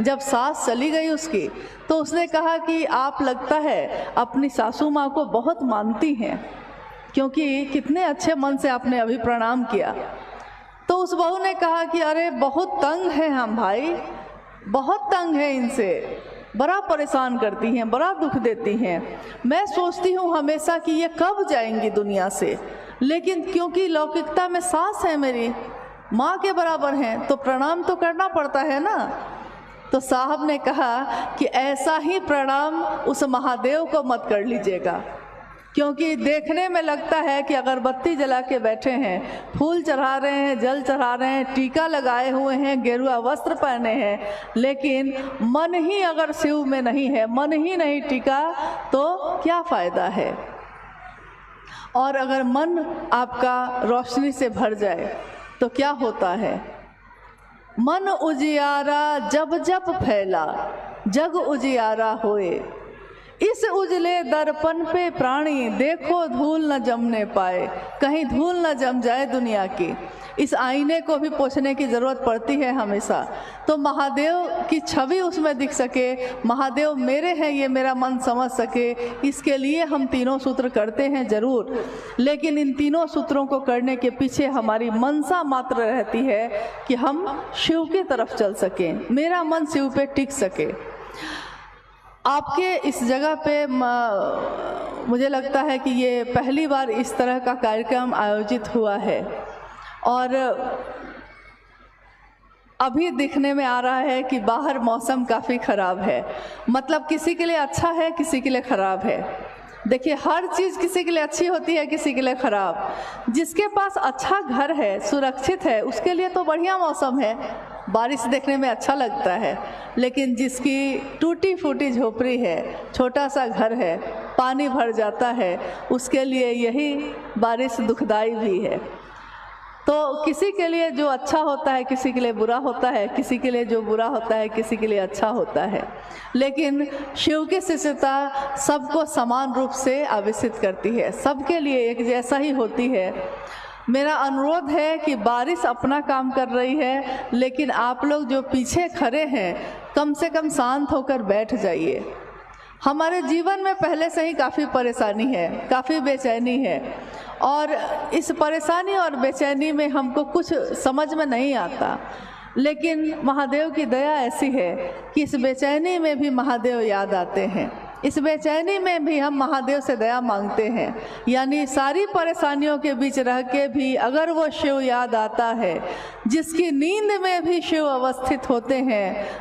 जब सास चली गई उसकी, तो उसने कहा कि आप लगता है अपनी सासू माँ को बहुत मानती हैं, क्योंकि कितने अच्छे मन से आपने अभी प्रणाम किया। तो उस बहू ने कहा कि अरे बहुत तंग है हम भाई, बहुत तंग है इनसे, बड़ा परेशान करती हैं, बड़ा दुख देती हैं। मैं सोचती हूँ हमेशा कि ये कब जाएंगी दुनिया से, लेकिन क्योंकि लौकिकता में सास है मेरी, माँ के बराबर हैं, तो प्रणाम तो करना पड़ता है ना। तो साहब ने कहा कि ऐसा ही प्रणाम उस महादेव को मत कर लीजिएगा, क्योंकि देखने में लगता है कि अगरबत्ती जला के बैठे हैं, फूल चढ़ा रहे हैं, जल चढ़ा रहे हैं, टीका लगाए हुए हैं, गेरुआ वस्त्र पहने हैं, लेकिन मन ही अगर शिव में नहीं है, मन ही नहीं टिका, तो क्या फ़ायदा है। और अगर मन आपका रोशनी से भर जाए तो क्या होता है। मन उजियारा जब जब फैला, जग उजियारा होए, इस उजले दर्पण पे प्राणी देखो धूल न जमने पाए, कहीं धूल न जम जाए दुनिया की। इस आईने को भी पोंछने की ज़रूरत पड़ती है हमेशा, तो महादेव की छवि उसमें दिख सके, महादेव मेरे हैं ये मेरा मन समझ सके, इसके लिए हम तीनों सूत्र करते हैं ज़रूर। लेकिन इन तीनों सूत्रों को करने के पीछे हमारी मनसा मात्र रहती है कि हम शिव की तरफ चल सकें, मेरा मन शिव पे टिक सके। आपके इस जगह पे मुझे लगता है कि ये पहली बार इस तरह का कार्यक्रम आयोजित हुआ है, और अभी दिखने में आ रहा है कि बाहर मौसम काफ़ी ख़राब है, मतलब किसी के लिए अच्छा है, किसी के लिए ख़राब है। देखिए, हर चीज़ किसी के लिए अच्छी होती है, किसी के लिए ख़राब। जिसके पास अच्छा घर है, सुरक्षित है, उसके लिए तो बढ़िया मौसम है, बारिश देखने में अच्छा लगता है। लेकिन जिसकी टूटी फूटी झोपड़ी है, छोटा सा घर है, पानी भर जाता है, उसके लिए यही बारिश दुखदाई भी है। तो किसी के लिए जो अच्छा होता है किसी के लिए बुरा होता है, किसी के लिए जो बुरा होता है किसी के लिए अच्छा होता है। लेकिन शिव की शिष्यता सबको समान रूप से आवेशित करती है, सबके लिए एक जैसा ही होती है। मेरा अनुरोध है कि बारिश अपना काम कर रही है, लेकिन आप लोग जो पीछे खड़े हैं कम से कम शांत होकर बैठ जाइए। हमारे जीवन में पहले से ही काफ़ी परेशानी है, काफ़ी बेचैनी है, और इस परेशानी और बेचैनी में हमको कुछ समझ में नहीं आता। लेकिन महादेव की दया ऐसी है कि इस बेचैनी में भी महादेव याद आते हैं, इस बेचैनी में भी हम महादेव से दया मांगते हैं। यानी सारी परेशानियों के बीच रह के भी अगर वो शिव याद आता है, जिसकी नींद में भी शिव अवस्थित होते हैं,